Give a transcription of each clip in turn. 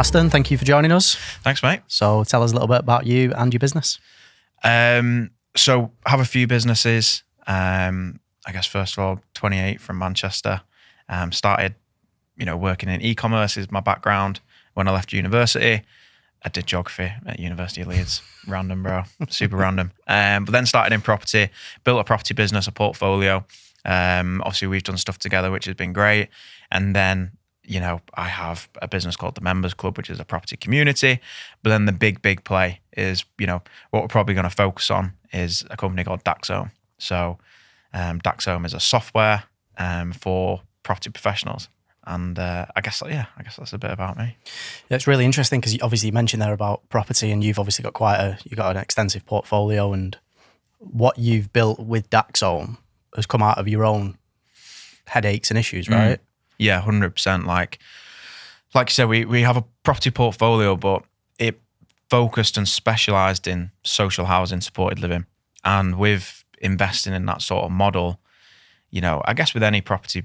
Aston, thank you for joining us. Thanks, mate. So tell us a little bit about you and your business. So I have a few businesses. I guess first of all, 28 from Manchester. Started, working in e-commerce is my background. When I left university, I did geography at University of Leeds. Random, bro. Super random. But then started in property, built a property business, a portfolio. Obviously, we've done stuff together, which has been great. And then, I have a business called the Members Club, which is a property community. But then the big play is, what we're probably going to focus on is a company called DAXOME. So DAXOME is a software for property professionals. And I guess that's a bit about me. Yeah, it's really interesting because obviously you mentioned there about property, and you've obviously got an extensive portfolio, and what you've built with DAXOME has come out of your own headaches and issues, right? Yeah, 100%. Like you said, we have a property portfolio, but it focused and specialised in social housing, supported living. And with investing in that sort of model, I guess with any property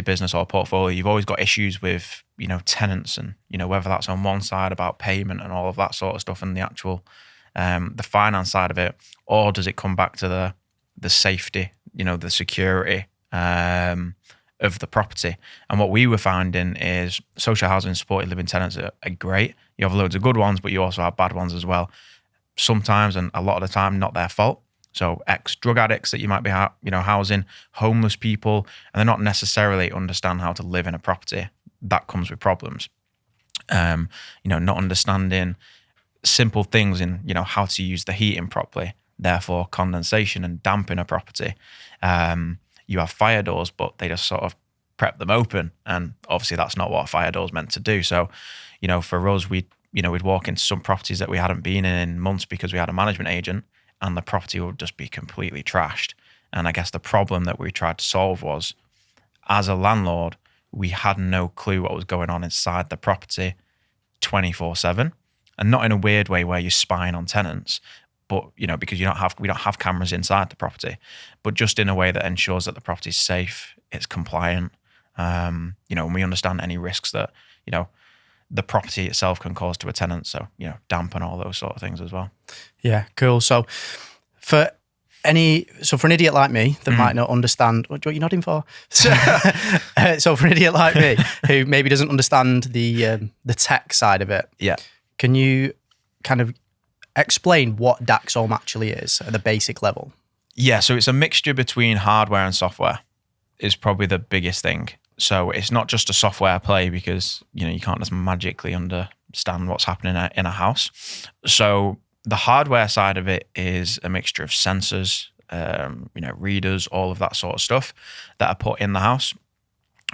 business or portfolio, you've always got issues with, tenants and, whether that's on one side about payment and all of that sort of stuff and the actual, the finance side of it, or does it come back to the safety, the security of the property? And what we were finding is social housing and supported living tenants are great. You have loads of good ones, but you also have bad ones as well. Sometimes, and a lot of the time, not their fault. So ex-drug addicts that you might be, housing, homeless people, and they're not necessarily understand how to live in a property. That comes with problems. Not understanding simple things in, how to use the heating properly, therefore condensation and damp in a property. You have fire doors, but they just sort of prep them open. And obviously that's not what a fire door is meant to do. So, for us, we'd walk into some properties that we hadn't been in months because we had a management agent, and the property would just be completely trashed. And I guess the problem that we tried to solve was, as a landlord, we had no clue what was going on inside the property 24/7, and not in a weird way where you're spying on tenants, but because we don't have cameras inside the property, but just in a way that ensures that the property is safe, it's compliant, and we understand any risks that the property itself can cause to a tenant. So, damp and all those sort of things as well. Yeah, cool. So for an idiot like me that might not understand, what you're nodding for? So for an idiot like me who maybe doesn't understand the tech side of it, yeah, can you kind of explain what DAXOME actually is at the basic level? Yeah, so it's a mixture between hardware and software is probably the biggest thing. So it's not just a software play because, you can't just magically understand what's happening in a house. So the hardware side of it is a mixture of sensors, readers, all of that sort of stuff that are put in the house,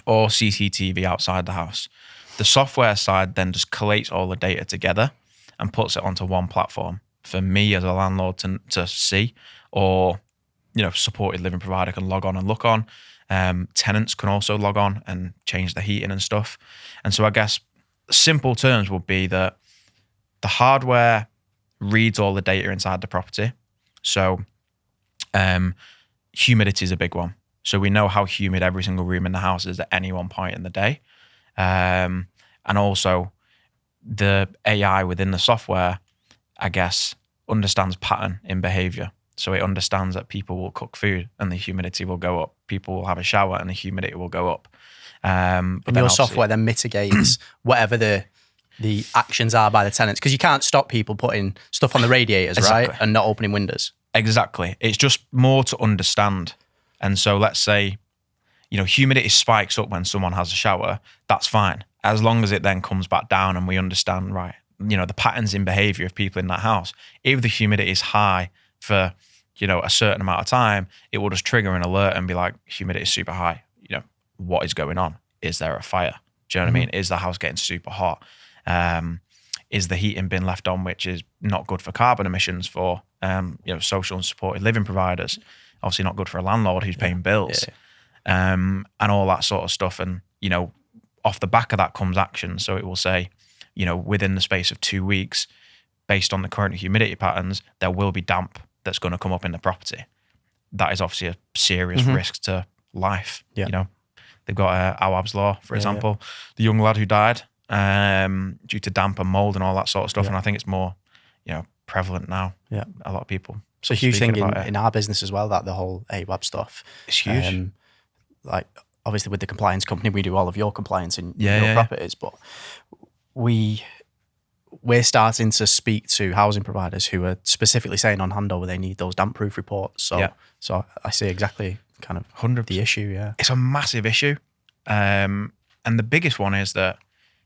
or CCTV outside the house. The software side then just collates all the data together and puts it onto one platform for me as a landlord to see, or, supported living provider can log on and look on. Tenants can also log on and change the heating and stuff. And so I guess simple terms would be that the hardware reads all the data inside the property. So humidity is a big one. So we know how humid every single room in the house is at any one point in the day. And also the AI within the software, I guess, understands pattern in behavior. So it understands that people will cook food and the humidity will go up. People will have a shower and the humidity will go up. And your software then mitigates whatever the actions are by the tenants, because you can't stop people putting stuff on the radiators, exactly. right? And not opening windows. Exactly. It's just more to understand. And so let's say, humidity spikes up when someone has a shower. That's fine. As long as it then comes back down and we understand, right, the patterns in behavior of people in that house. If the humidity is high for, a certain amount of time, it will just trigger an alert and be like, humidity is super high. What is going on? Is there a fire? Do you know what I mean? Is the house getting super hot? Is the heating bin left on, which is not good for carbon emissions for, social and supported living providers? Obviously not good for a landlord who's paying bills, and all that sort of stuff. And, off the back of that comes action. So it will say, within the space of 2 weeks, based on the current humidity patterns, there will be damp that's going to come up in the property. That is obviously a serious risk to life. Yeah. They've got Awab's law, for example. The young lad who died due to damp and mold and all that sort of stuff. And I think it's more, prevalent now. Yeah. A lot of people. So a huge thing in our business as well, that the whole AWAB stuff. It's huge. Like obviously with the compliance company, we do all of your compliance in your properties, but we're starting to speak to housing providers who are specifically saying on handover they need those damp proof reports. So I see exactly kind of 100%. the issue. Yeah. It's a massive issue. And the biggest one is that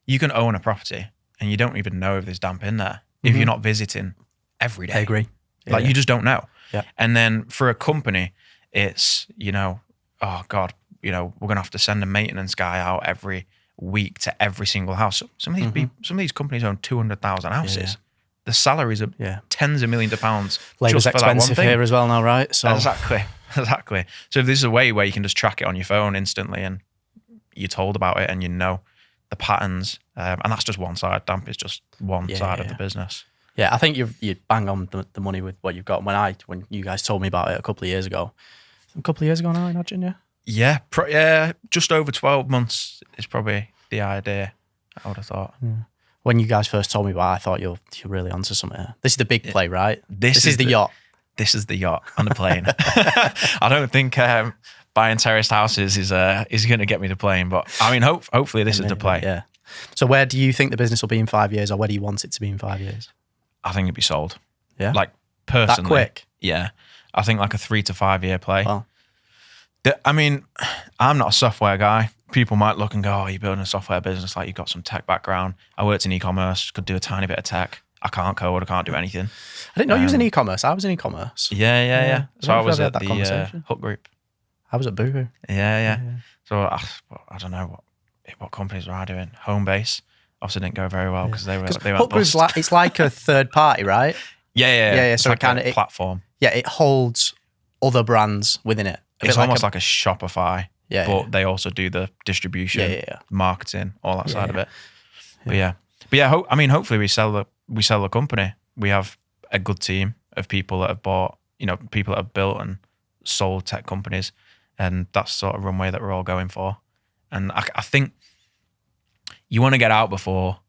you can own a property and you don't even know if there's damp in there if you're not visiting every day. I agree. You just don't know. Yeah. And then for a company, it's, oh God, we're going to have to send a maintenance guy out every week to every single house. Some of these companies own 200,000 houses. Yeah. The salaries are tens of millions of pounds. Labour's just for that one expensive thing. Here as well now, right? So Exactly. So if this is a way where you can just track it on your phone instantly and you're told about it and you know the patterns, and that's just one side. Damp is just one side of the business. Yeah, I think you bang on the money with what you've got. When you guys told me about it a couple of years ago now, I imagine, yeah, just over 12 months is probably the idea. I would have thought. Yeah. When you guys first told me about it, I thought you're really onto something here. This is the big play, right? This is the yacht. This is the yacht on the plane. I don't think buying terraced houses is going to get me to playing, but I mean, hopefully this is the play. Yeah. So where do you think the business will be in 5 years, or where do you want it to be in 5 years? I think it'd be sold. Yeah. Like personally. That quick? Yeah. I think like a 3 to 5 year play. Well, I mean, I'm not a software guy. People might look and go, oh, you're building a software business, like you've got some tech background. I worked in e-commerce, could do a tiny bit of tech. I can't code, I can't do anything. I didn't know you was in e-commerce. I was in e-commerce. Yeah. So I was at that the Hook Group. I was at Boohoo. Yeah. So I don't know what companies were I doing. Homebase obviously didn't go very well because they went Hook Group's it's like a third party, right? Yeah. So like it kind of platform. Yeah, it holds other brands within it. It's almost like a Shopify. Yeah, but they also do the distribution, marketing, all that side of it. But hopefully we sell the company. We have a good team of people that have bought, people that have built and sold tech companies, and that's the sort of runway that we're all going for. And I think you want to get out before,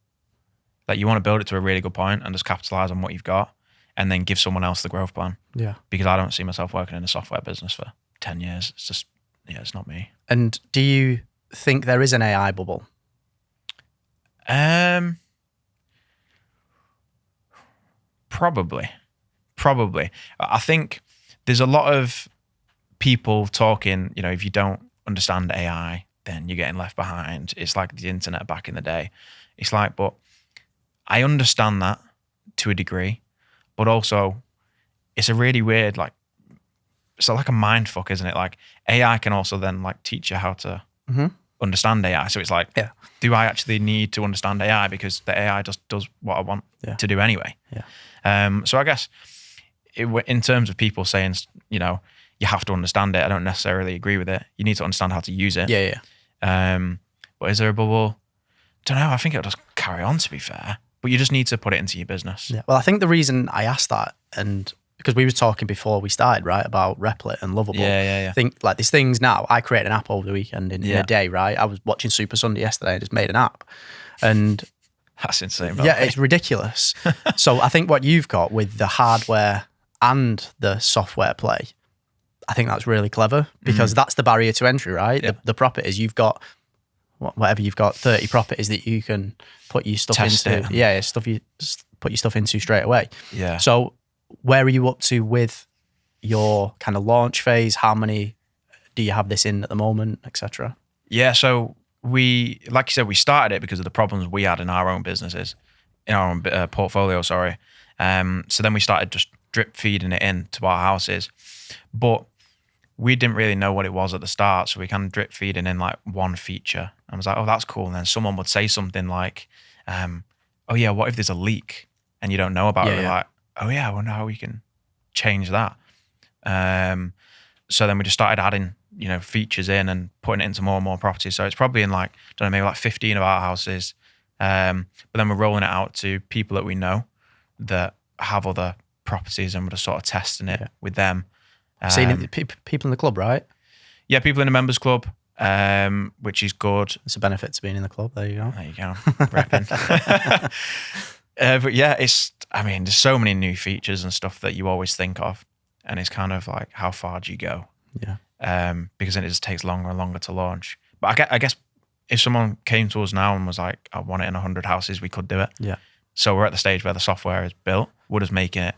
like you want to build it to a really good point and just capitalize on what you've got, and then give someone else the growth plan. Yeah, because I don't see myself working in a software business for 10 years. It's just. Yeah, it's not me. And do you think there is an AI bubble? Probably. I think there's a lot of people talking, if you don't understand AI, then you're getting left behind. It's like the internet back in the day. It's like, but I understand that to a degree, but also it's a really weird, it's like a mind fuck, isn't it? Like AI can also then teach you how to understand AI. So it's like, do I actually need to understand AI because the AI just does what I want to do anyway? Yeah. So I guess in terms of people saying, you have to understand it, I don't necessarily agree with it. You need to understand how to use it. Yeah. But is there a bubble? Don't know. I think it'll just carry on, to be fair. But you just need to put it into your business. Yeah. Well, I think the reason I asked that, and because we were talking before we started, right, about Replit and Lovable. Yeah. I think these things now, I create an app over the weekend in a day, right? I was watching Super Sunday yesterday and just made an app. And that's insane. It's ridiculous. So I think what you've got with the hardware and the software play, I think that's really clever because that's the barrier to entry, right? Yeah. The properties, you've got whatever you've got, 30 properties that you can put your stuff into. Yeah, put your stuff into straight away. Yeah. So where are you up to with your kind of launch phase? How many do you have this in at the moment, etc.? Yeah, so we, like you said, we started it because of the problems we had in our own businesses, in our own portfolio, sorry. So then we started just drip feeding it into our houses. But we didn't really know what it was at the start, so we kind of drip feeding in one feature. And I was like, oh, that's cool. And then someone would say something like, oh yeah, what if there's a leak and you don't know about it? Like, oh yeah, I wonder how we can change that. So then we just started adding, features in and putting it into more and more properties. So it's probably in maybe 15 of our houses. But then we're rolling it out to people that we know that have other properties, and we're just sort of testing it with them. Seeing people in the club, right? Yeah, people in the members club. which is good. It's a benefit to being in the club. There you go. There you go, repping. But yeah, there's so many new features and stuff that you always think of, and it's kind of like, how far do you go? Yeah. Because then it just takes longer and longer to launch. But I guess if someone came to us now and was like, I want it in 100 houses, we could do it. Yeah. So we're at the stage where the software is built. We're just making it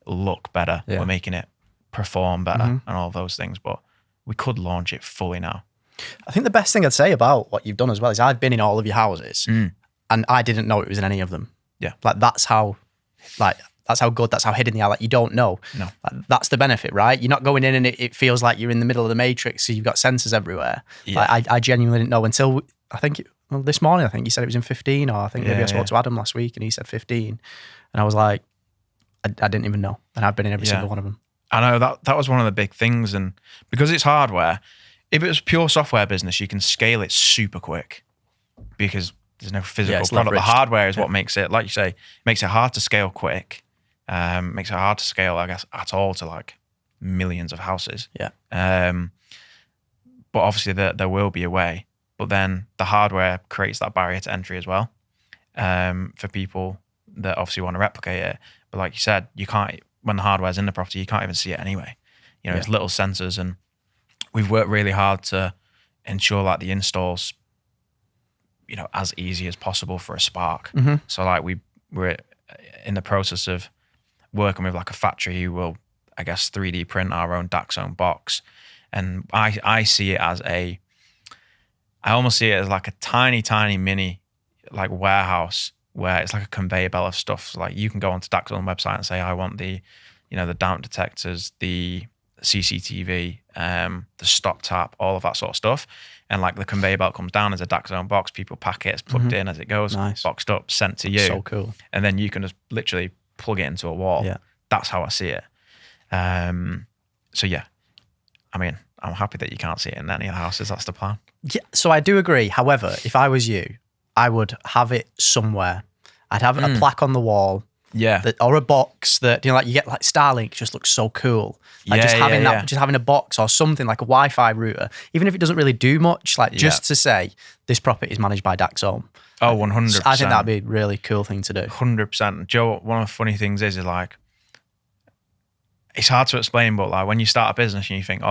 look better. Yeah. We're making it perform better and all those things. But we could launch it fully now. I think the best thing I'd say about what you've done as well is I've been in all of your houses and I didn't know it was in any of them. Yeah. Like that's how good, that's how hidden they are. Like you don't know. No. Like, that's the benefit, right? You're not going in and it feels like you're in the middle of the matrix. So you've got sensors everywhere. Yeah. Like I genuinely didn't know until this morning, I think you said it was in 15, or I think maybe I spoke to Adam last week and he said 15. And I was like, I didn't even know. And I've been in every single one of them. I know that was one of the big things. And because it's hardware, if it was pure software business, you can scale it super quick because there's no physical product. The hardware is what makes it, like you say, makes it hard to scale quick. Makes it hard to scale, I guess, at all to like millions of houses. Yeah. But obviously there will be a way. But then the hardware creates that barrier to entry as well for people that obviously want to replicate it. But like you said, you can't, when the hardware's in the property, you can't even see it anyway. You know, it's little sensors, and we've worked really hard to ensure like the installs, you know, as easy as possible for a Spark. So like we're in the process of working with like a factory who will, I guess, 3D print our own DAXOME box. And I see it as I almost see it as like a tiny, tiny mini like warehouse where it's like a conveyor belt of stuff. So like you can go onto DAXOME website and say, I want the damp detectors, the CCTV, the stop tap, all of that sort of stuff. And like the conveyor belt comes down as a DAXOME box, people pack it, it's plugged in as it goes, boxed up, sent to you. So cool. And then you can just literally plug it into a wall. Yeah. That's how I see it. So yeah, I mean, I'm happy that you can't see it in any of the houses. That's the plan. Yeah, so I do agree. However, if I was you, I would have it somewhere. I'd have a plaque on the wall. Yeah. Or a box that, you know, like you get like Starlink just looks so cool. Like just having a box or something like a Wi-Fi router, even if it doesn't really do much, like just to say this property is managed by DAXOME. Oh, 100%. I think that'd be a really cool thing to do. 100%. Joe, one of the funny things is like, it's hard to explain, but like when you start a business and you think,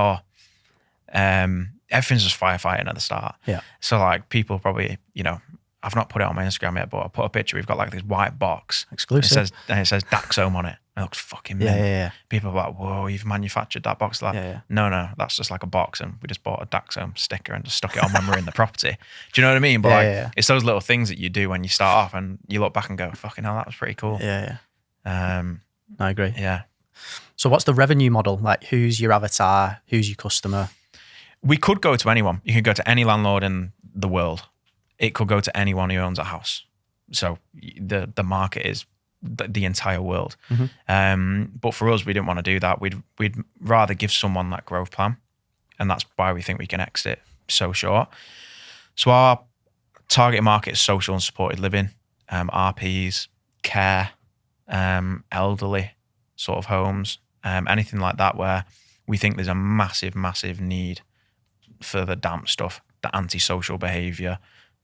everything's just firefighting at the start. Yeah. So like people probably, you know, I've not put it on my Instagram yet, but I put a picture. We've got like this white box. Exclusive. It says DAXOME on it. It looks fucking mint. Yeah. People are like, whoa, you've manufactured that box. Like, no, that's just like a box. And we just bought a DAXOME sticker and just stuck it on when we're in the property. Do you know what I mean? But it's those little things that you do when you start off and you look back and go, fucking hell, that was pretty cool. Yeah. I agree. Yeah. So what's the revenue model? Like who's your avatar? Who's your customer? We could go to anyone. You could go to any landlord in the world. It could go to anyone who owns a house. So the market is the entire world. But for us, we didn't want to do that. We'd rather give someone that growth plan. And that's why we think we can exit so short. So our target market is social and supported living, RPs, care, elderly sort of homes, anything like that where we think there's a massive, massive need for the damp stuff, the antisocial behaviour,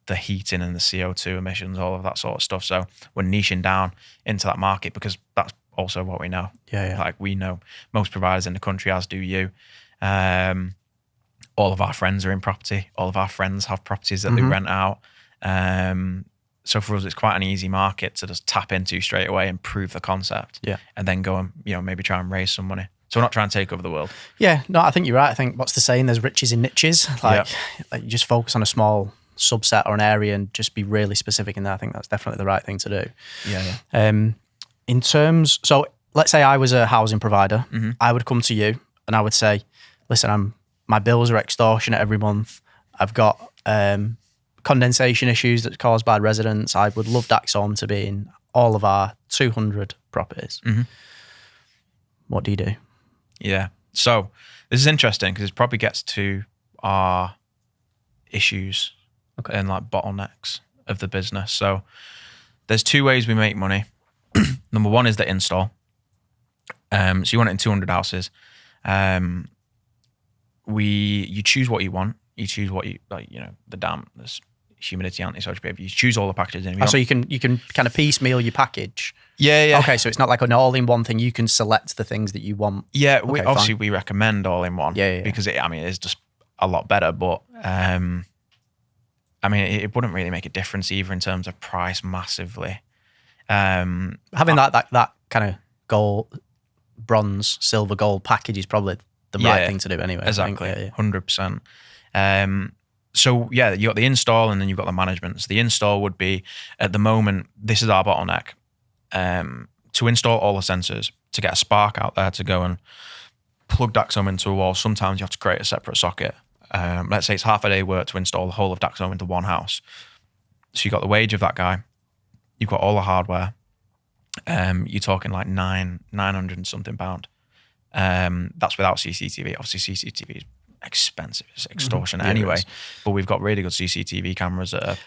the heating and the CO2 emissions, all of that sort of stuff. So we're niching down into that market because that's also what we know. Yeah. Like we know most providers in the country, as do you. All of our friends are in property. All of our friends have properties that they rent out. So for us, it's quite an easy market to just tap into straight away and prove the concept. Yeah. And then go and, maybe try and raise some money. So we're not trying to take over the world. Yeah, no, I think you're right. I think what's the saying? There's riches in niches. Like you just focus on a small subset or an area and just be really specific in there. I think that's definitely the right thing to do. Yeah. In terms, so let's say I was a housing provider, I would come to you and I would say, listen, my bills are extortionate every month. I've got condensation issues that's caused by residents. I would love DAXOME to be in all of our 200 properties. What do you do? Yeah. So this is interesting because it probably gets to our issues and like bottlenecks of the business. So there's two ways we make money. Number one is the install. So you want it in 200 houses. You choose what you want. You choose what you like. The damp, there's humidity, anti-social behavior. You choose all the packages in. So you can kind of piecemeal your package. Yeah. Okay, so it's not like an all-in-one thing. You can select the things that you want. Yeah, Okay, we recommend all-in-one. Yeah. Because it's just a lot better. But it wouldn't really make a difference either in terms of price massively. Having that kind of gold, bronze, silver, gold package is probably the right thing to do anyway. Exactly, 100%. So yeah, you got the install and then you've got the management. So the install would be, at the moment, this is our bottleneck. To install all the sensors, to get a spark out there to go and plug DAXOME into a wall, sometimes you have to create a separate socket. Let's say it's half a day work to install the whole of DAXOME into one house. So you got the wage of that guy, you've got all the hardware. You're talking like 900 and something pound. That's without CCTV. Obviously CCTV is expensive, it's extortionate anyway. But we've got really good CCTV cameras that are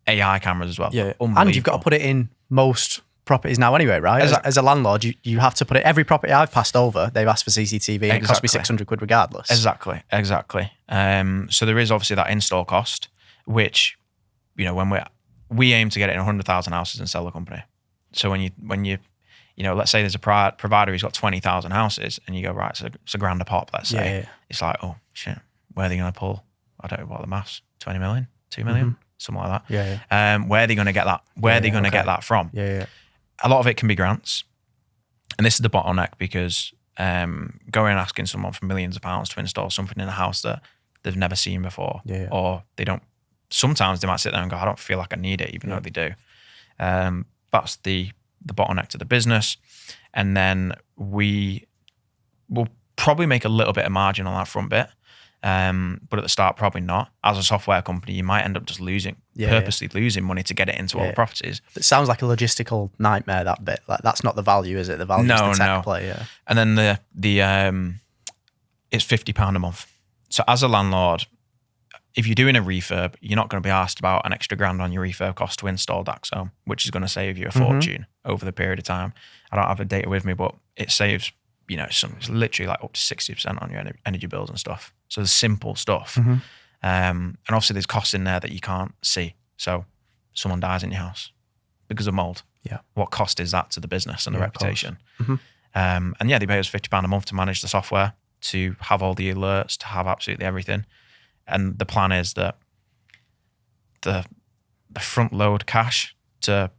AI cameras as well. Yeah, and you've got to put it in most properties now anyway, right? As a landlord, you have to put it. Every property I've passed over, they've asked for CCTV, and it cost me 600 quid regardless. Exactly. So there is obviously that install cost, which when we aim to get it in 100,000 houses and sell the company. So when you let's say there's a provider who's got 20,000 houses, and you go, right, so it's a grand a pop, let's say. It's like, oh shit, where are they going to pull? I don't know what the maths, 20 million, 2 million, something like that. Where are they going to get that? Where are they going to get that from? A lot of it can be grants. And this is the bottleneck, because going and asking someone for millions of pounds to install something in a house that they've never seen before, or they don't, sometimes they might sit there and go, I don't feel like I need it, even though they do. That's the bottleneck to the business. And then we will probably make a little bit of margin on that front bit. But at the start, probably not. As a software company, you might end up just purposely losing money to get it into all the properties. It sounds like a logistical nightmare, that bit. Like, that's not the value, is it? The value is the tech play, And then the it's £50 a month. So as a landlord, if you're doing a refurb, you're not going to be asked about an extra grand on your refurb cost to install DAXOME, which is going to save you a fortune over the period of time. I don't have the data with me, but it saves, it's literally like up to 60% on your energy bills and stuff. So the simple stuff. And obviously there's costs in there that you can't see. So someone dies in your house because of mold. Yeah. What cost is that to the business and the reputation? And they pay us £50 a month to manage the software, to have all the alerts, to have absolutely everything. And the plan is that the front load cash to,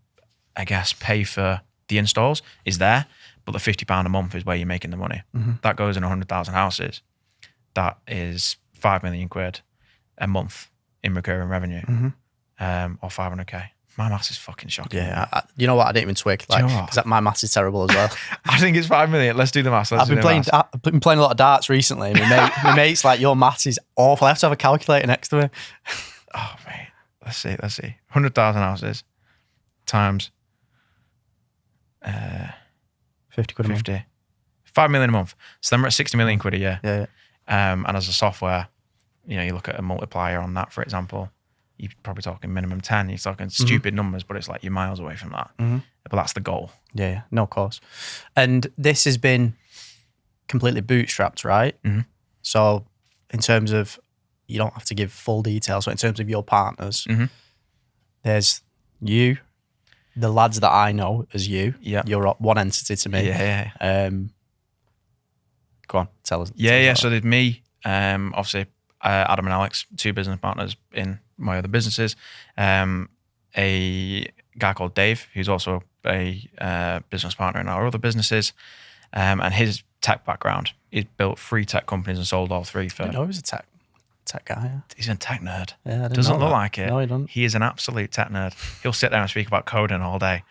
I guess, pay for the installs is there, but the £50 a month is where you're making the money. That goes in 100,000 houses. That is 5 million quid a month in recurring revenue, or 500k. My maths is fucking shocking. Yeah, you know what? I didn't even twig. Because my maths is terrible as well. I think it's 5 million. Let's do the maths. I've been playing a lot of darts recently. My mate's like, your maths is awful. I have to have a calculator next to it. Oh, mate. Let's see. 100,000 houses times 50 quid a month. 5 million a month. So then we're at 60 million quid a year. Yeah. And as a software, you look at a multiplier on that, for example, you're probably talking minimum 10. You're talking stupid numbers, but it's like you're miles away from that. But that's the goal. Yeah, no, of course. And this has been completely bootstrapped, right? So in terms of, you don't have to give full details, but in terms of your partners, there's you, the lads that I know as you. Yeah. You're one entity to me. Yeah. Go on, tell us. So there's me, obviously, Adam and Alex, two business partners in my other businesses. A guy called Dave, who's also a business partner in our other businesses. And his tech background, he's built 3 tech companies and sold all 3 for... I know he's a tech guy. Yeah. He's a tech nerd. Yeah, doesn't look like it. No, he doesn't. He is an absolute tech nerd. He'll sit there and speak about coding all day.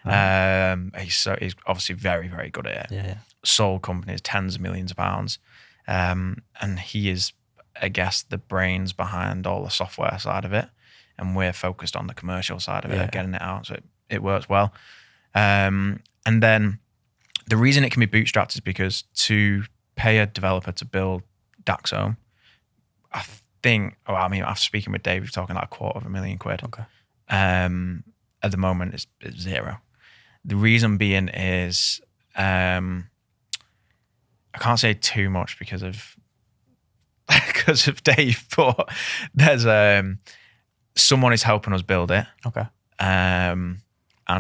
He's obviously very, very good at it. Yeah. Sold companies, tens of millions of pounds. And he is, I guess, the brains behind all the software side of it. And we're focused on the commercial side of it, getting it out. So it works well. And then the reason it can be bootstrapped is because to pay a developer to build DAXOME, I think, after speaking with Dave, we're talking like £250,000 quid. Okay. At the moment, it's 0. The reason being is, I can't say too much because because of Dave, but there's someone is helping us build it. Okay. And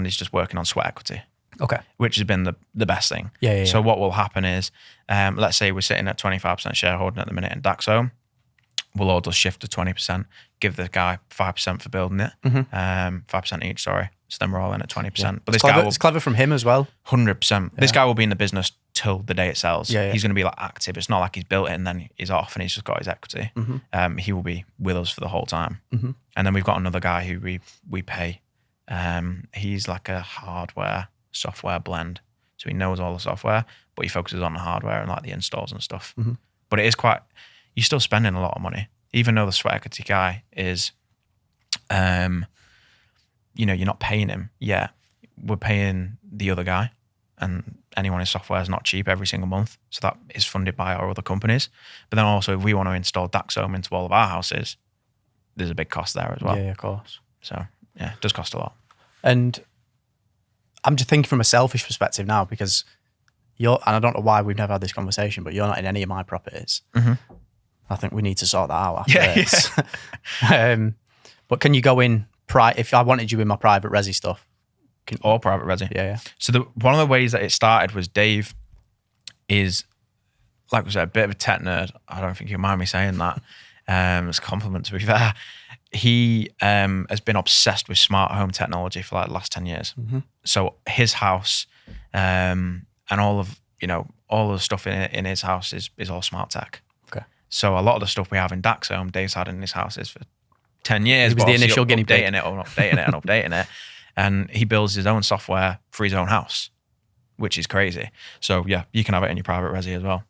he's just working on sweat equity. Okay. Which has been the best thing. Yeah. So what will happen is, let's say we're sitting at 25% shareholding at the minute in DAXOME. We'll all just shift to 20%, give the guy 5% for building it, 5% each, sorry. So then we're all in at 20%. Yeah. But it's clever from him as well. 100%. This guy will be in the business till the day it sells. Yeah. He's going to be like active. It's not like he's built it and then he's off and he's just got his equity. He will be with us for the whole time. And then we've got another guy who we pay. He's like a hardware software blend. So he knows all the software, but he focuses on the hardware and like the installs and stuff. But it is you're still spending a lot of money, even though the sweat equity guy is, you're not paying him yet. We're paying the other guy, and anyone in software is not cheap every single month. So that is funded by our other companies. But then also, if we want to install DAXOME into all of our houses, there's a big cost there as well. Yeah, of course. So yeah, it does cost a lot. And I'm just thinking from a selfish perspective now, because and I don't know why we've never had this conversation, but you're not in any of my properties. I think we need to sort that out after this. Yeah. But can you go in, if I wanted you in my private Resi stuff? Or private Resi. Yeah. So one of the ways that it started was Dave is, like we said, a bit of a tech nerd. I don't think you'll mind me saying that. It's a compliment, to be fair. He has been obsessed with smart home technology for like the last 10 years. So his house and all of the stuff in his house is all smart tech. Okay. So a lot of the stuff we have in DAXOME, Dave's had in his houses for 10 years. He was the initial guinea pig. Updating it. And he builds his own software for his own house, which is crazy. So yeah, you can have it in your private Resi as well.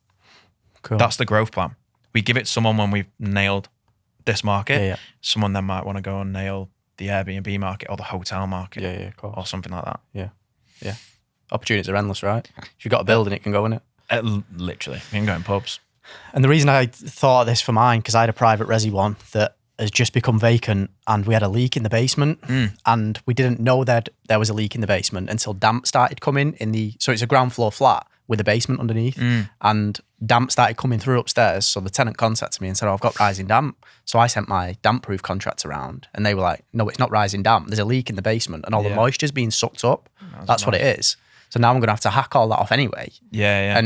Cool. That's the growth plan. We give it someone when we've nailed this market. Yeah. Someone then might want to go and nail the Airbnb market or the hotel market. Yeah, of course. Or something like that. Yeah. Opportunities are endless, right? If you've got a building, it can go in it. Literally. You can go in pubs. And the reason I thought of this for mine, because I had a private Resi one that has just become vacant, and we had a leak in the basement, and we didn't know that there was a leak in the basement until damp started coming so it's a ground floor flat with a basement underneath, and damp started coming through upstairs. So the tenant contacted me and said, I've got rising damp. So I sent my damp proof contract around, and they were like, no, it's not rising damp. There's a leak in the basement and all the moisture's being sucked up. That's what it is. So now I'm going to have to hack all that off anyway. Yeah.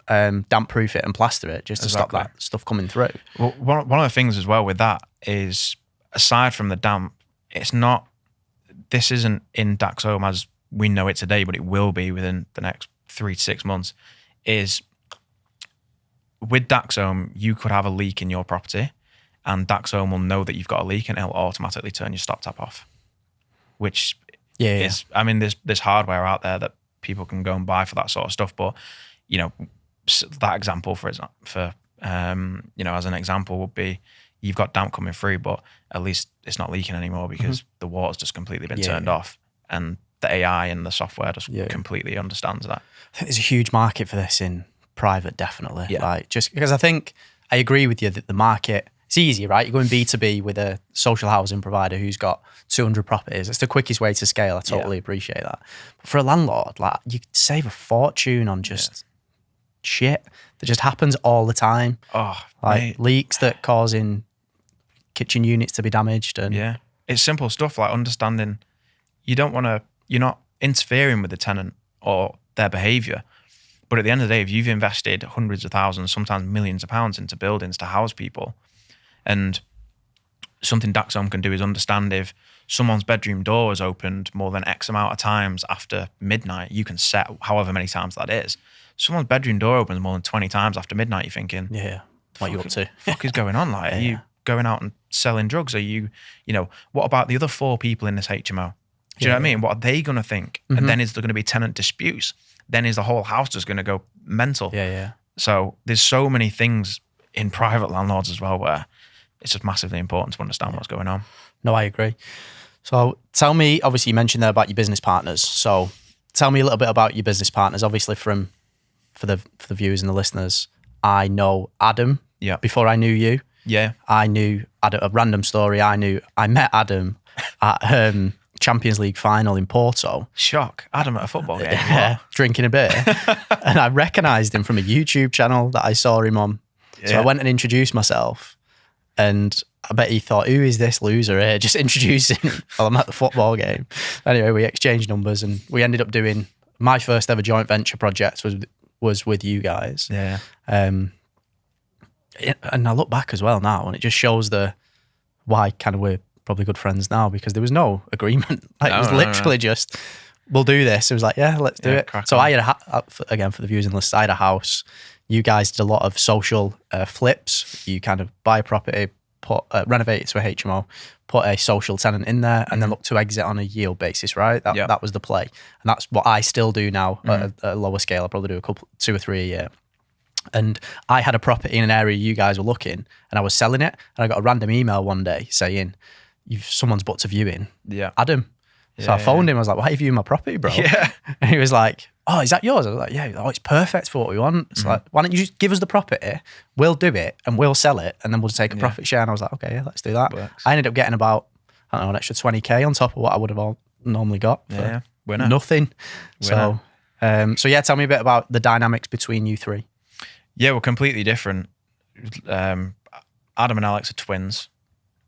And damp proof it and plaster it just to stop that stuff coming through. Well, one of the things as well with that is, aside from the damp, this isn't in DAXOME as we know it today, but it will be within the next 3 to 6 months, is with DAXOME, you could have a leak in your property and DAXOME will know that you've got a leak and it'll automatically turn your stop tap off, which is, I mean, there's hardware out there that people can go and buy for that sort of stuff. But, that example as an example would be, you've got damp coming through, but at least it's not leaking anymore because the water's just completely been turned off, and the AI and the software just completely understands that. I think there's a huge market for this in private, definitely. Yeah. Like, just because I think I agree with you that the market, it's easy, right? You're going B2B with a social housing provider who's got 200 properties. It's the quickest way to scale. I totally appreciate that. But for a landlord, like, you could save a fortune on just shit that just happens all the time. Oh, like mate. Leaks that causing kitchen units to be damaged. And it's simple stuff like understanding you're not interfering with the tenant or their behaviour. But at the end of the day, if you've invested hundreds of thousands, sometimes millions of pounds into buildings to house people, and something DAXOME can do is understand if someone's bedroom door is opened more than X amount of times after midnight, you can set however many times that is. Someone's bedroom door opens more than 20 times after midnight, you're thinking, what are you up to? Fuck is going on? Like, are you going out and selling drugs? Are you, what about the other 4 people in this HMO? Do you know what I mean? What are they going to think? And then is there going to be tenant disputes? Then is the whole house just going to go mental? Yeah. So there's so many things in private landlords as well where it's just massively important to understand what's going on. No, I agree. So tell me, obviously you mentioned there about your business partners. So tell me a little bit about your business partners. Obviously for the viewers and the listeners, I know Adam before I knew you. Yeah. I knew Adam, a random story. I met Adam at Champions League final in Porto. Shock. Adam at a football game. Drinking a beer. And I recognised him from a YouTube channel that I saw him on. So I went and introduced myself, and I bet he thought, who is this loser here? Just introducing while I'm at the football game. Anyway, we exchanged numbers, and we ended up doing my first ever joint venture project was with you guys. Yeah. And I look back as well now, and it just shows why kind of we're probably good friends now, because there was no agreement. Like it was literally just, we'll do this. It was like, yeah, let's do it. So I had again, for the viewers and listeners, I had a house. You guys did a lot of social flips. You kind of buy a property, renovate it to a HMO, put a social tenant in there, and then look to exit on a yield basis, right? That was the play. And that's what I still do now at a lower scale. I probably do 2 or 3 a year. And I had a property in an area you guys were looking, and I was selling it, and I got a random email one day saying, someone's booked a viewing. Yeah. Adam. So I phoned him. I was like, why are you viewing my property, bro? Yeah. And he was like, oh, is that yours? I was like, yeah. Oh, it's perfect for what we want. It's like, why don't you just give us the property? We'll do it and we'll sell it, and then we'll take a profit share. And I was like, okay, yeah, let's do that. Works. I ended up getting about, I don't know, an extra 20K on top of what I would have normally got for nothing. So yeah, tell me a bit about the dynamics between you three. Yeah, we're completely different. Adam and Alex are twins,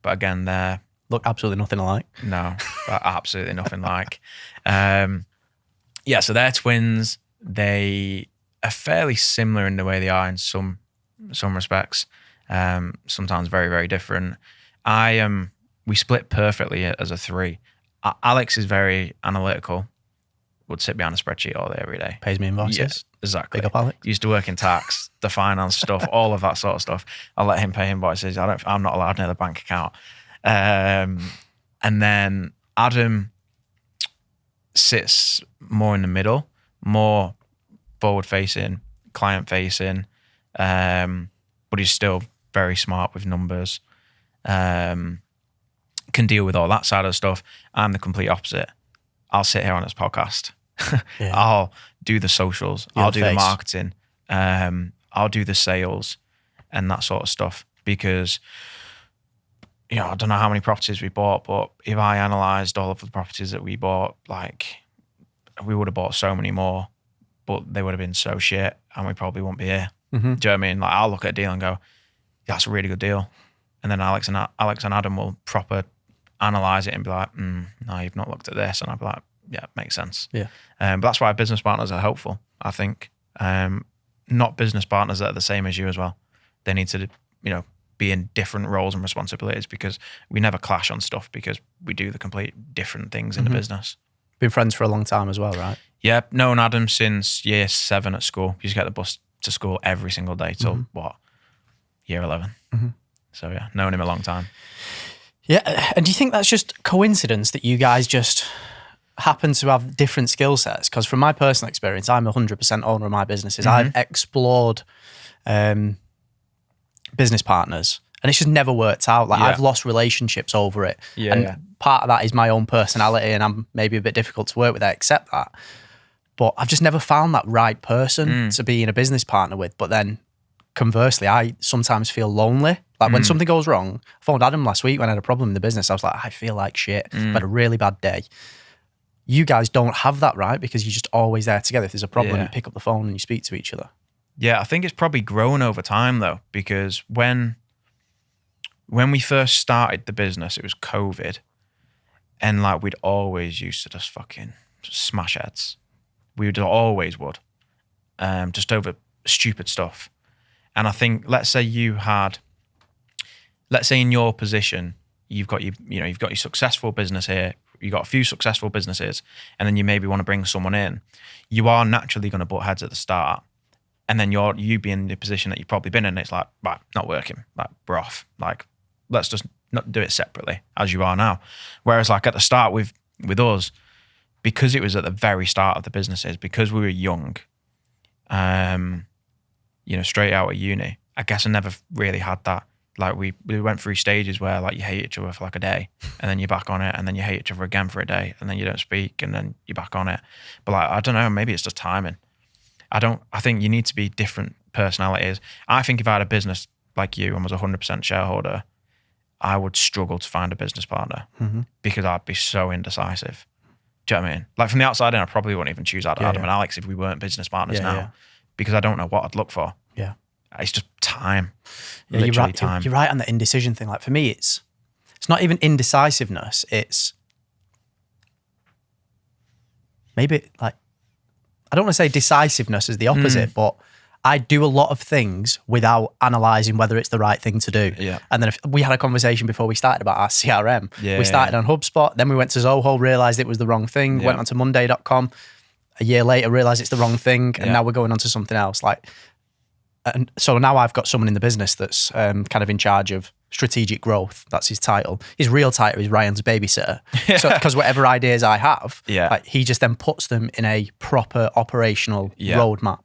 but again, they're look absolutely nothing alike. No, absolutely nothing like. Yeah, so they're twins. They are fairly similar in the way they are in some respects. Sometimes very, very different. We split perfectly as a 3. Alex is very analytical. Would sit behind a spreadsheet all day, every day. Pays me invoices. Yes, exactly. Big up, Alex. Used to work in tax, the finance stuff, all of that sort of stuff. I'll let him pay invoices. I'm not allowed near the bank account. And then Adam sits more in the middle, more forward-facing, client-facing, but he's still very smart with numbers. Can deal with all that side of stuff. I'm the complete opposite. I'll sit here on this podcast. I'll do the socials. I'll do the marketing. I'll do the sales and that sort of stuff, because I don't know how many properties we bought, but if I analysed all of the properties that we bought, like, we would have bought so many more, but they would have been so shit, and we probably won't be here. Do you know what I mean? Like, I'll look at a deal and go, that's a really good deal. And then Alex and Adam will proper analyse it and be like, no, you've not looked at this. And I'll be like, yeah, it makes sense. Yeah. But that's why business partners are helpful, I think. Not business partners that are the same as you as well. They need to, be in different roles and responsibilities, because we never clash on stuff, because we do the complete different things in the business. Been friends for a long time as well, right? Yeah, known Adam since year 7 at school. Used to get the bus to school every single day till year 11. So yeah, known him a long time. Yeah, and do you think that's just coincidence that you guys just happen to have different skill sets? Because from my personal experience, I'm 100% owner of my businesses. I've explored business partners, and it's just never worked out. Like, I've lost relationships over it. Part of that is my own personality, and I'm maybe a bit difficult to work with. I accept that. But I've just never found that right person to be in a business partner with. But then conversely, I sometimes feel lonely. Like when something goes wrong, I phoned Adam last week when I had a problem in the business. I was like, I feel like shit. I've had a really bad day. You guys don't have that, right? Because you're just always there together. If there's a problem, you pick up the phone and you speak to each other. Yeah, I think it's probably grown over time though, because when we first started the business, it was COVID, and like we'd always used to just fucking smash heads. We always would, just over stupid stuff. And I think, let's say in your position, you've got your successful business here, you've got a few successful businesses, and then you maybe want to bring someone in. You are naturally going to butt heads at the start. And then you be in the position that you've probably been in, and it's like, right, not working. Like, we're off. Like, let's just not do it separately, as you are now. Whereas like at the start with us, because it was at the very start of the businesses, because we were young, straight out of uni, I guess I never really had that. Like we went through stages where like you hate each other for like a day, and then you're back on it, and then you hate each other again for a day, and then you don't speak, and then you're back on it. But like, I don't know, maybe it's just timing. I think you need to be different personalities. I think if I had a business like you and was 100% shareholder, I would struggle to find a business partner because I'd be so indecisive. Do you know what I mean? Like from the outside in, I probably wouldn't even choose Adam and Alex if we weren't business partners now, because I don't know what I'd look for. Yeah. It's just time. Yeah, you're Literally right. time. You're right on the indecision thing. Like for me, it's not even indecisiveness. It's maybe like, I don't want to say decisiveness is the opposite, but I do a lot of things without analysing whether it's the right thing to do. Yeah. And then if we had a conversation before we started about our CRM. Yeah, we started on HubSpot, then we went to Zoho, realised it was the wrong thing, Yeah. went on to Monday.com. A year later, realised it's the wrong thing, and Yeah. now we're going on to something else. Like, and so now I've got someone in the business that's kind of in charge of strategic growth. That's his title. His real title is Ryan's babysitter. So because whatever ideas I have, Yeah. like, he just then puts them in a proper operational roadmap.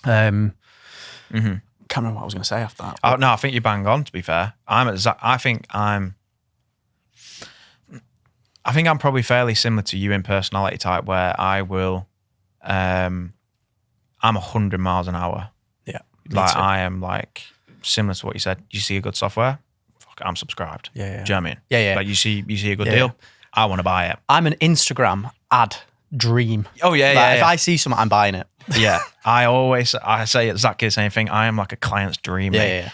Can't remember what I was going to say after that. Oh, no, I think you're bang on, to be fair. I think I'm probably fairly similar to you in personality type, where I will, I'm 100 miles an hour. Yeah. Like I am like similar to what you said. You see a good software, fuck, I'm subscribed. Yeah. Do you know what I mean? Yeah. Like you see a good Yeah. deal, I want to buy it. I'm an Instagram ad dream. Oh yeah, Like, if I see something, I'm buying it. Yeah, I say exactly the same thing. I am like a client's dream. Yeah.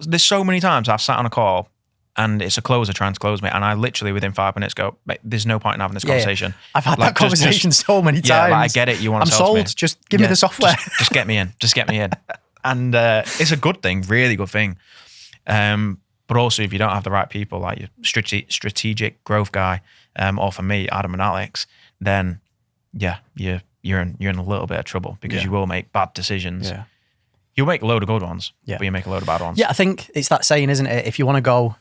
There's so many times I've sat on a call and it's a closer trying to close me, and I literally within 5 minutes go, mate, there's no point in having this conversation. I've had Like, that conversation so many times. Yeah, like, I get it. You want I'm to sell sold. to me. Just give me the software. Just get me in. Just get me in. And it's a good thing, really good thing. But also, if you don't have the right people, like your strategic growth guy, or for me, Adam and Alex, then yeah, you're in a little bit of trouble, because you will make bad decisions. Yeah. You'll make a load of good ones, Yeah. but you make a load of bad ones. Yeah, I think it's that saying, isn't it? If you want to go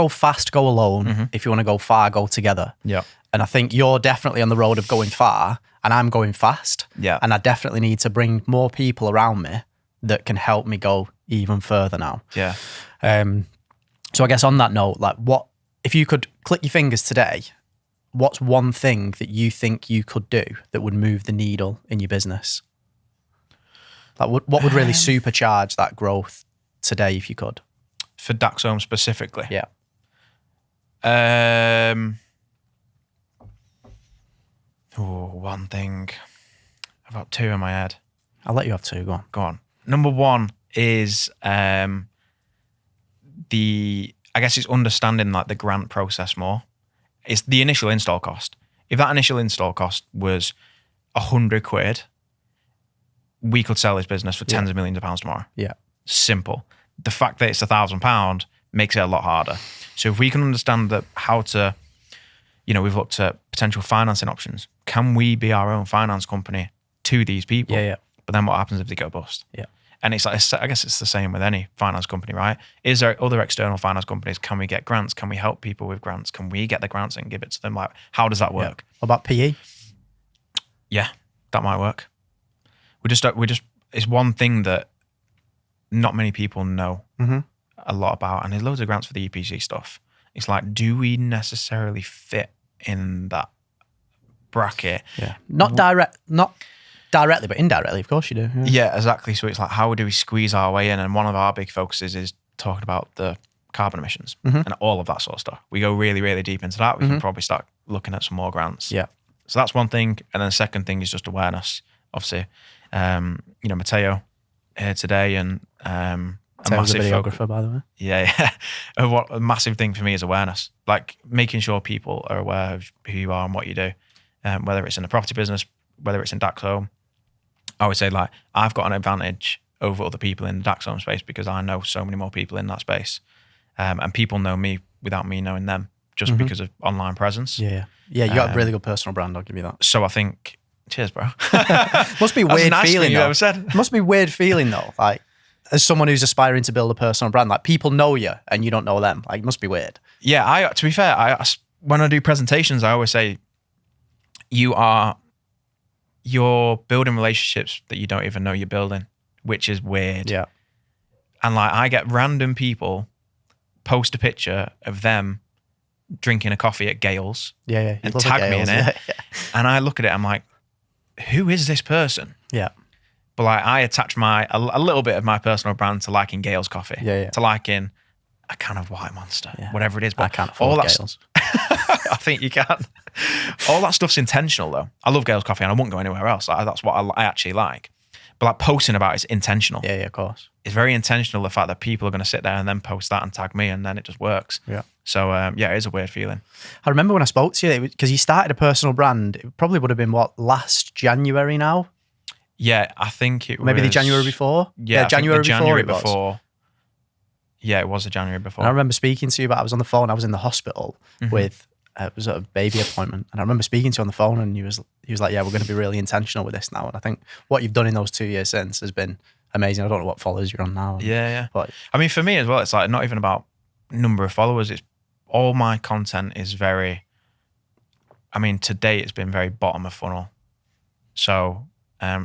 fast, go alone. If you want to go far, go together. Yeah. And I think you're definitely on the road of going far, and I'm going fast. Yeah. And I definitely need to bring more people around me that can help me go even further now. Yeah. So I guess on that note, like, what if you could click your fingers today? What's one thing that you think you could do that would move the needle in your business? Like, what would really supercharge that growth today if you could? For DAXOME specifically? Yeah. One thing. I've got two in my head. I'll let you have two. Go on. Go on. Number one is I guess it's understanding like the grant process more. It's the initial install cost. If that initial install cost was 100 quid, we could sell this business for tens of millions of pounds tomorrow. Yeah. Simple. The fact that it's £1,000 makes it a lot harder. So if we can understand that how to, we've looked at potential financing options. Can we be our own finance company to these people? Yeah. But then what happens if they go bust? Yeah. And it's like, I guess it's the same with any finance company, right? Is there other external finance companies? Can we get grants? Can we help people with grants? Can we get the grants and give it to them? Like, how does that work? What about PE? Yeah, that might work. It's one thing that not many people know a lot about, and there's loads of grants for the EPC stuff. It's like, do we necessarily fit in that bracket? Yeah. Not directly, but indirectly, of course you do. Yeah, exactly. So it's like, how do we squeeze our way in? And one of our big focuses is talking about the carbon emissions and all of that sort of stuff. We go really, really deep into that. We can probably start looking at some more grants. Yeah. So that's one thing. And then the second thing is just awareness. Obviously, Matteo here today, and Mateo's a videographer, by the way. Yeah. What a massive thing for me is awareness. Like making sure people are aware of who you are and what you do, whether it's in the property business, whether it's in DAXOME. I would say, like, I've got an advantage over other people in the DAXOME space because I know so many more people in that space. And people know me without me knowing them, just because of online presence. Yeah, you got a really good personal brand, I'll give you that. So I think, cheers, bro. Must be weird nice feeling, you though. ever said. Must be weird feeling, though, like, as someone who's aspiring to build a personal brand, like, people know you and you don't know them. Like, it must be weird. Yeah, to be fair, when I do presentations, I always say, you're building relationships that you don't even know you're building, which is weird. Yeah. And like, I get random people post a picture of them drinking a coffee at Gale's Yeah. and tag me in it. Yeah. And I look at it, I'm like, who is this person? Yeah. But like, I attach a little bit of my personal brand to liking Gale's coffee, to liking a kind of white monster, whatever it is. But I can't afford Gale's. I think you can. All that stuff's intentional, though. I love Gale's coffee and I won't go anywhere else. That's what I actually like. But like posting about it's intentional. Yeah, of course. It's very intentional, the fact that people are going to sit there and then post that and tag me, and then it just works. Yeah. So yeah, it is a weird feeling. I remember when I spoke to you, because you started a personal brand, it probably would have been last January now? Yeah, I think it Maybe was... the January before? Yeah, January January before. before. Yeah, it was the January before. And I remember speaking to you, but I was on the phone. I was in the hospital with, it was at a baby appointment. And I remember speaking to you on the phone, and he was like, yeah, we're going to be really intentional with this now. And I think what you've done in those 2 years since has been amazing. I don't know what followers you're on now. Yeah. But I mean, for me as well, it's like not even about number of followers. It's all my content is very, I mean, to date, it's been very bottom of funnel. So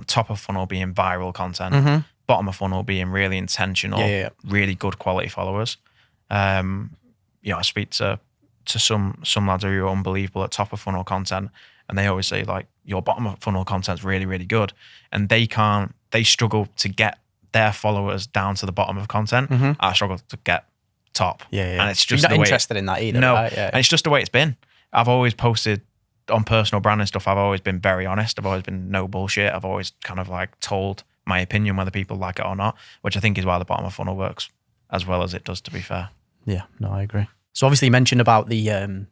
top of funnel being viral content, bottom of funnel being really intentional, really good quality followers. I speak to some lads who are unbelievable at top of funnel content, and they always say like, your bottom of funnel content's really, really good. And they struggle to get their followers down to the bottom of content. I struggle to get top. Yeah. And it's just you're not the way interested in that either. No, right? and it's just the way it's been. I've always posted on personal branding stuff. I've always been very honest. I've always been no bullshit. I've always kind of like told my opinion whether people like it or not, which I think is why the bottom of funnel works as well as it does, to be fair. Yeah, no, I agree. So obviously you mentioned about the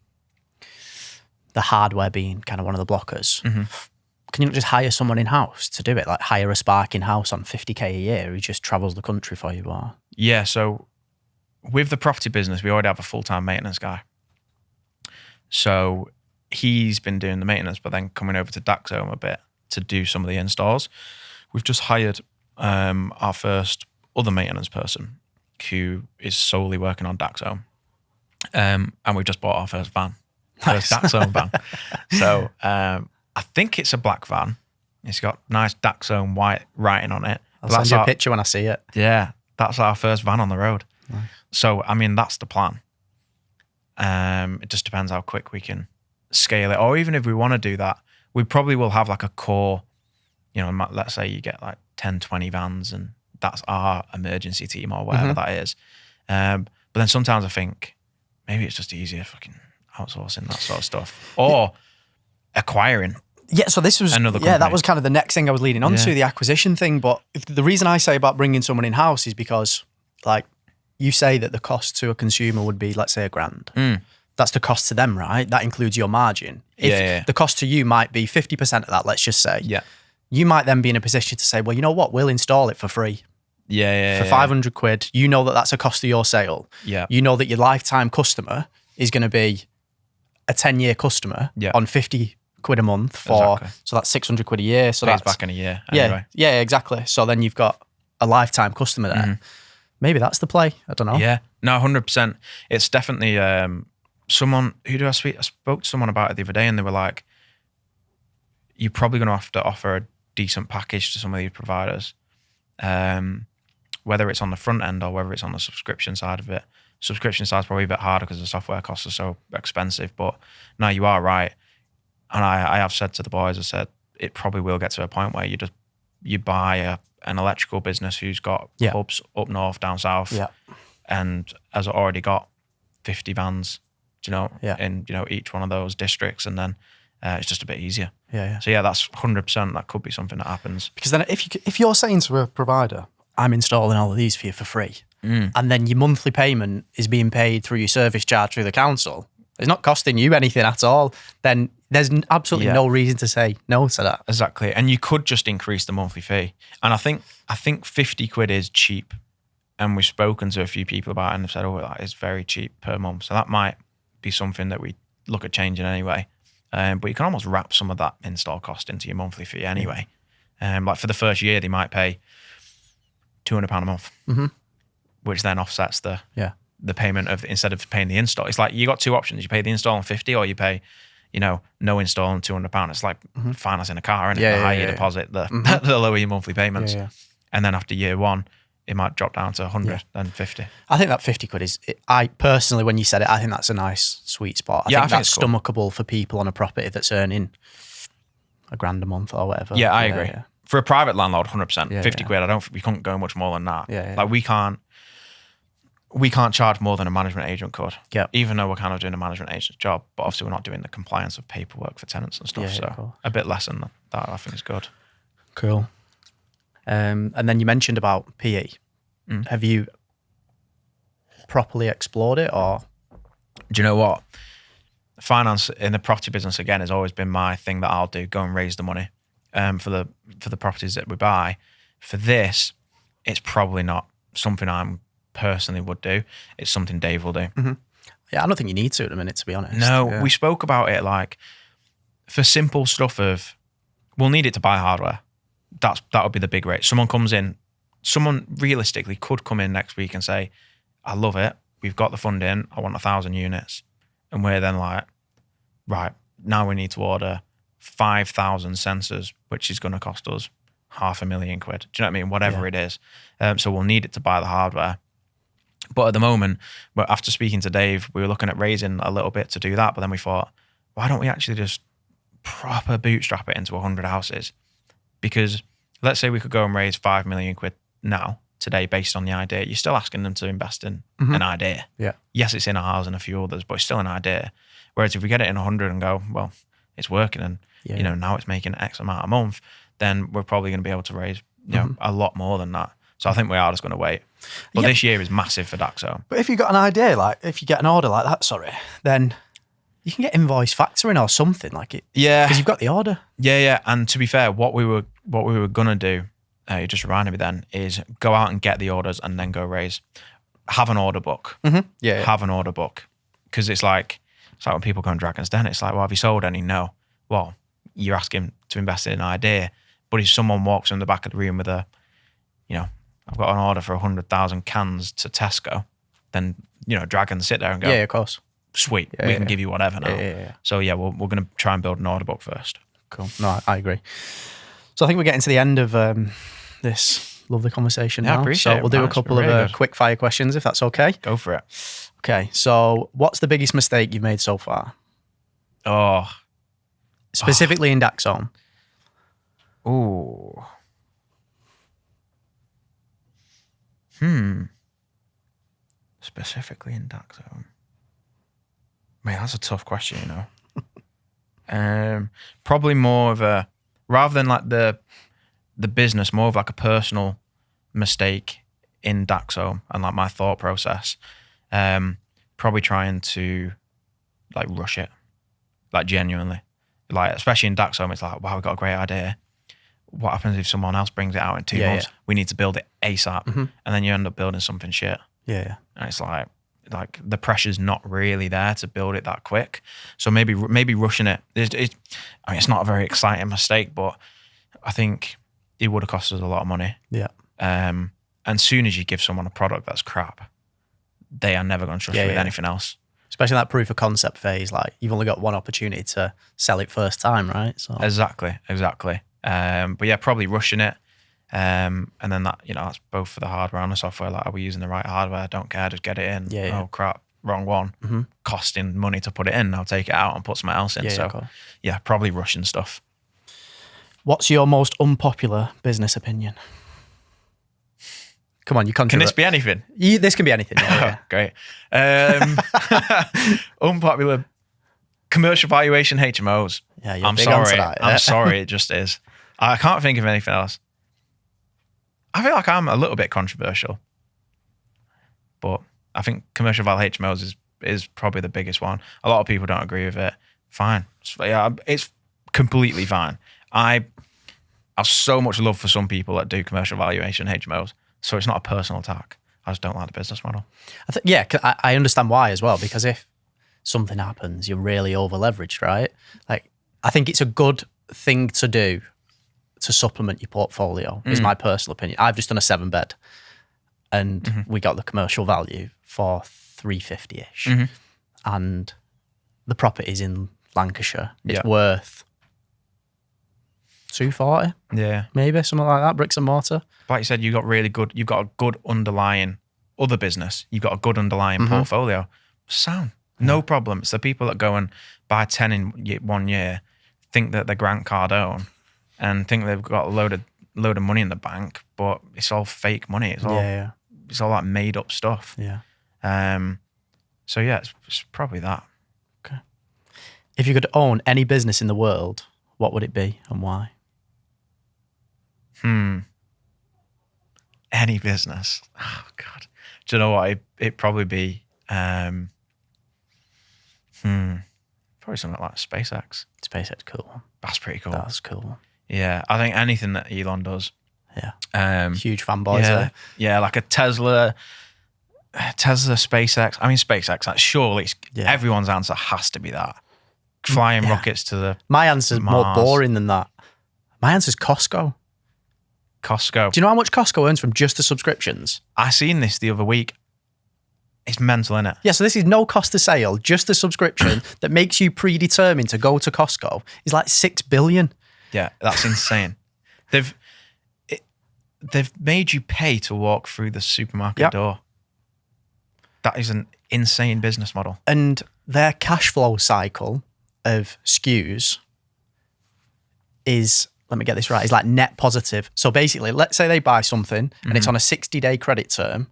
hardware being kind of one of the blockers. Can you not just hire someone in-house to do it? Like hire a spark in-house on 50K a year who just travels the country for you? Or? Yeah, so with the property business, we already have a full-time maintenance guy. So he's been doing the maintenance, but then coming over to DAXOME a bit to do some of the installs. We've just hired our first other maintenance person who is solely working on DAXOME. And we've just bought our first van, first DAXOME van. So I think it's a black van. It's got nice DAXOME white writing on it. I'll send you a picture when I see it. Yeah, that's our first van on the road. Nice. So, I mean, that's the plan. It just depends how quick we can scale it. Or even if we want to do that, we probably will have like a core, let's say you get like 10, 20 vans and that's our emergency team or whatever that is. But then sometimes I think maybe it's just easier fucking outsourcing that sort of stuff or acquiring. Yeah, so this was another company. That was kind of the next thing I was leading on to, the acquisition thing. But the reason I say about bringing someone in-house is because like you say that the cost to a consumer would be, let's say, $1,000. That's the cost to them, right? That includes your margin. If the cost to you might be 50% of that, let's just say. Yeah. You might then be in a position to say, well, you know what? We'll install it for free. For 500 quid. You know that that's a cost of your sale. Yeah. You know that your lifetime customer is going to be a 10-year customer on 50 quid a month for, so that's 600 quid a year. So pays that's back in a year. Anyway. Yeah, exactly. So then you've got a lifetime customer there. Maybe that's the play. I don't know. Yeah, no, 100%. It's definitely someone, who did I speak? I spoke to someone about it the other day and they were like, you're probably going to have to offer a decent package to some of these providers, whether it's on the front end or whether it's on the subscription side of it. Subscription side is probably a bit harder because the software costs are so expensive, but no, you are right. And I have said to the boys, I said, it probably will get to a point where you buy an electrical business who's got hubs up north, down south, and has already got 50 vans, in each one of those districts, and then it's just a bit easier. So yeah, that's 100%. That could be something that happens. Because then if you're saying to a provider, I'm installing all of these for you for free, and then your monthly payment is being paid through your service charge through the council, it's not costing you anything at all, then there's absolutely no reason to say no to that. Exactly. And you could just increase the monthly fee. And I think 50 quid is cheap. And we've spoken to a few people about it and they've said, that is very cheap per month. So that might be something that we look at changing anyway. But you can almost wrap some of that install cost into your monthly fee anyway. Like for the first year, they might pay £200 a month, which then offsets the payment of, instead of paying the install. It's like you got two options. You pay the install on 50 or you pay, no install and £200. It's like financing a car, isn't it? The higher you deposit, the lower your monthly payments. And then after year one, it might drop down to 100 and 50. I think that 50 quid is, I personally, when you said it, I think that's a nice sweet spot. I think that's stomachable for people on a property that's earning £1,000 a month or whatever. Yeah, I agree. For a private landlord, 100%. 50 quid, we can't go much more than that. Like we can't charge more than a management agent could. Even though we're kind of doing a management agent's job, but obviously we're not doing the compliance of paperwork for tenants and stuff. So cool. A bit less than that, I think is good. Cool. And then you mentioned about PE. Have you properly explored it, or? Do you know what? Finance in the property business, again, has always been my thing that I'll do, go and raise the money for the properties that we buy. For this, it's probably not something I personally would do. It's something Dave will do. Yeah, I don't think you need to at the minute, to be honest. No, we spoke about it like for simple stuff of, we'll need it to buy hardware. That would be the big rate. Someone realistically could come in next week and say, I love it. We've got the funding. I want 1,000 units. And we're then like, right, now we need to order 5,000 sensors, which is going to cost us £500,000. Do you know what I mean? Whatever it is. So we'll need it to buy the hardware. But at the moment, after speaking to Dave, we were looking at raising a little bit to do that. But then we thought, why don't we actually just proper bootstrap it into 100 houses? Because let's say we could go and raise £5 million now, today, based on the idea. You're still asking them to invest in an idea. Yeah. Yes, it's in ours and a few others, but it's still an idea. Whereas if we get it in 100 and go, well, it's working and now it's making X amount a month, then we're probably going to be able to raise a lot more than that. So I think we are just going to wait. But this year is massive for DAXOME. But if you've got an idea, like if you get an order like that, then you can get invoice factoring or something like it. Yeah. Because you've got the order. Yeah. And to be fair, what we were going to do, you just reminded me then, is go out and get the orders and then go raise. Have an order book. Yeah. Have an order book. Because it's like when people go on Dragon's Den, it's like, well, have you sold any? No. Well, you're asking to invest in an idea. But if someone walks in the back of the room with I've got an order for 100,000 cans to Tesco, then, Dragon sit there and go, yeah, of course. Sweet, we can give you whatever now. Yeah. So yeah, we're going to try and build an order book first. Cool. No, I agree. So I think we're getting to the end of this lovely conversation now. I appreciate it. So we'll do a couple of quick fire questions, if that's okay. Go for it. Okay, so what's the biggest mistake you've made so far? Specifically in DAXOME. Ooh. Specifically in DAXOME. Man, that's a tough question, Probably more of a, rather than like the business, more of like a personal mistake in DAXOME and like my thought process. Probably trying to like rush it, like genuinely. Like, especially in DAXOME, it's like, wow, we've got a great idea. What happens if someone else brings it out in 2 months? Yeah. We need to build it ASAP. And then you end up building something shit. Yeah. And it's like the pressure's not really there to build it that quick. So maybe rushing it. It's not a very exciting mistake, but I think it would have cost us a lot of money. Yeah. And as soon as you give someone a product that's crap, they are never going to trust you with anything else. Especially that proof of concept phase. Like, you've only got one opportunity to sell it first time, right? So Exactly. But yeah, probably rushing it. And then that, that's both for the hardware and the software. Like, are we using the right hardware? Don't care, just get it in. Oh crap, wrong one. Costing money to put it in. I'll take it out and put something else in. Yeah, probably rushing stuff. What's your most unpopular business opinion? Come on, you can't. Can this be anything? This can be anything. Yeah. Great. Unpopular commercial valuation HMOs. Yeah, you're I'm big sorry. onto that, yeah. I'm sorry. It just is. I can't think of anything else. I feel like I'm a little bit controversial, but I think commercial val HMOs is probably the biggest one. A lot of people don't agree with it. Fine. It's completely fine. I have so much love for some people that do commercial valuation HMOs. So it's not a personal attack. I just don't like the business model. I understand why as well, because if something happens, you're really over leveraged, right? Like, I think it's a good thing to do to supplement your portfolio, is my personal opinion. I've just done a 7-bed and we got the commercial value for 350-ish. And the property's in Lancashire. It's worth 240. Yeah. Maybe, something like that, bricks and mortar. Like you said, you've got a good underlying other business. You've got a good underlying portfolio. Sound. No problem. It's the people that go and buy 10 in 1 year, think that they're Grant Cardone and think they've got a load of money in the bank, but it's all fake money. It's all it's all like made up stuff. Yeah. So yeah, it's probably that. Okay. If you could own any business in the world, what would it be and why? any business. Oh God. Do you know what? It'd probably be probably something like SpaceX. SpaceX, cool. That's pretty cool. That's cool. Yeah, I think anything that Elon does. Yeah. Huge fanboys yeah, there. Yeah, like a Tesla, SpaceX. I mean, SpaceX, like, surely everyone's answer has to be that. Flying rockets to the My answer's Mars. more boring than that. My answer's Costco. Costco. Do you know how much Costco earns from just the subscriptions? I seen this the other week. It's mental, innit? Yeah, so this is no cost of sale, just the subscription that makes you predetermined to go to Costco. Is like $6 billion. Yeah, that's insane. They've made you pay to walk through the supermarket door. That is an insane business model. And their cash flow cycle of SKUs is, let me get this right, is like net positive. So basically, let's say they buy something and it's on a 60-day credit term.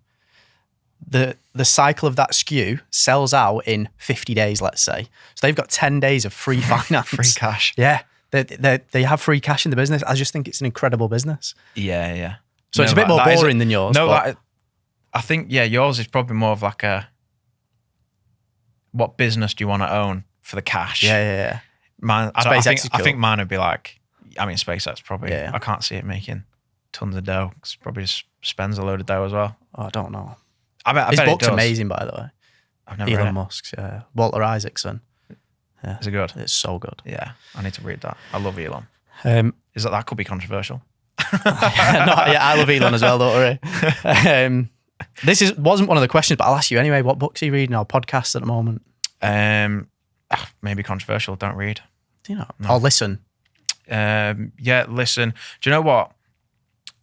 The cycle of that SKU sells out in 50 days, let's say. So they've got 10 days of free finance. Free cash. Yeah. They have free cash in the business. I just think it's an incredible business. Yeah, yeah. So it's a bit more boring than yours. No, I think, yours is probably more of like what business do you want to own for the cash? Yeah. Mine, I think mine would be like, I mean, SpaceX probably. Yeah. I can't see it making tons of dough. It's probably just spends a load of dough as well. Oh, I don't know. I bet His it book's does. amazing, by the way. I've never read Elon it. Musk's, Walter Isaacson. Yeah. Is it good? It's so good. Yeah, I need to read that. I love Elon. Is That could be controversial? I love Elon as well, don't worry. This wasn't one of the questions, but I'll ask you anyway. What books are you reading or podcasts at the moment? Maybe controversial. Don't read. Do you know? No. Or listen. Listen. Do you know what?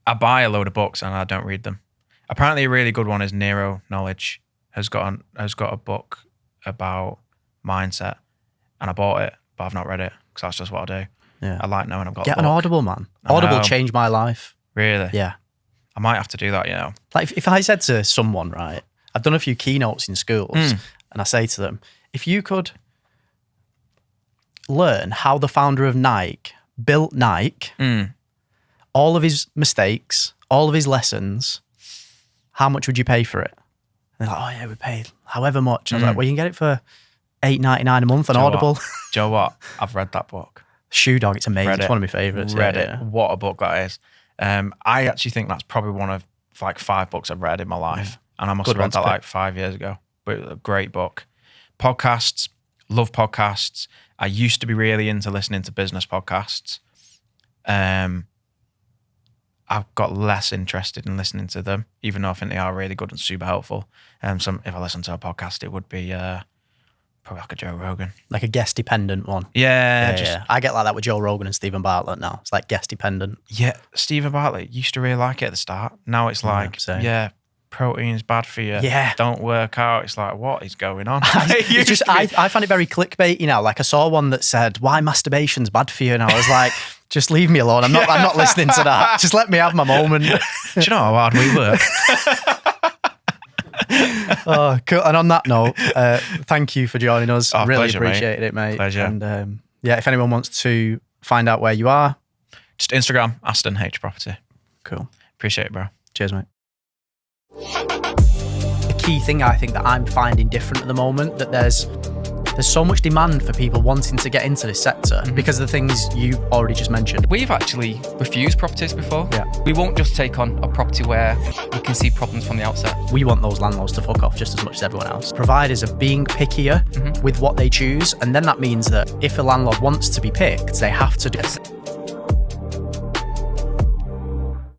I buy a load of books and I don't read them. Apparently, a really good one is Neuro Knowledge has got a book about mindset, and I bought it, but I've not read it because that's just what I do. Yeah, I like knowing I've got. Get an Audible, man. Audible changed my life. Really? Yeah. I might have to do that. Like if I said to someone, right, I've done a few keynotes in schools, and I say to them, if you could learn how the founder of Nike built Nike, all of his mistakes, all of his lessons, how much would you pay for it? And they're like, oh yeah, we paid however much. And I was like, well, you can get it for $8.99 a month on Audible. Do you know what? I've read that book. Shoe Dog, it's amazing. It's one of my favourites. Read it. What a book that is. I actually think that's probably one of like 5 books I've read in my life. And I must have read that like 5 years ago. But a great book. Podcasts, love podcasts. I used to be really into listening to business podcasts. I've got less interested in listening to them, even though I think they are really good and super helpful. If I listen to a podcast, it would be probably like a Joe Rogan. Like a guest dependent one. Yeah. I get like that with Joe Rogan and Stephen Bartlett now. It's like guest dependent. Yeah, Stephen Bartlett used to really like it at the start. Now it's like, protein's bad for you. Yeah. Don't work out. It's like, what is going on? I find it very clickbaity now. Like I saw one that said, why masturbation's bad for you? And I was like, just leave me alone. I'm not listening to that. Just let me have my moment. Do you know how hard we work? Oh, cool. And on that note, thank you for joining us. Really pleasure, appreciated it, mate. Pleasure. And if anyone wants to find out where you are, just Instagram, Aston H Property. Cool. Appreciate it, bro. Cheers, mate. The key thing I think that I'm finding different at the moment, that there's so much demand for people wanting to get into this sector because of the things you already just mentioned. We've actually refused properties before. Yeah. We won't just take on a property where we can see problems from the outset. We want those landlords to fuck off just as much as everyone else. Providers are being pickier with what they choose, and then that means that if a landlord wants to be picked, they have to do it.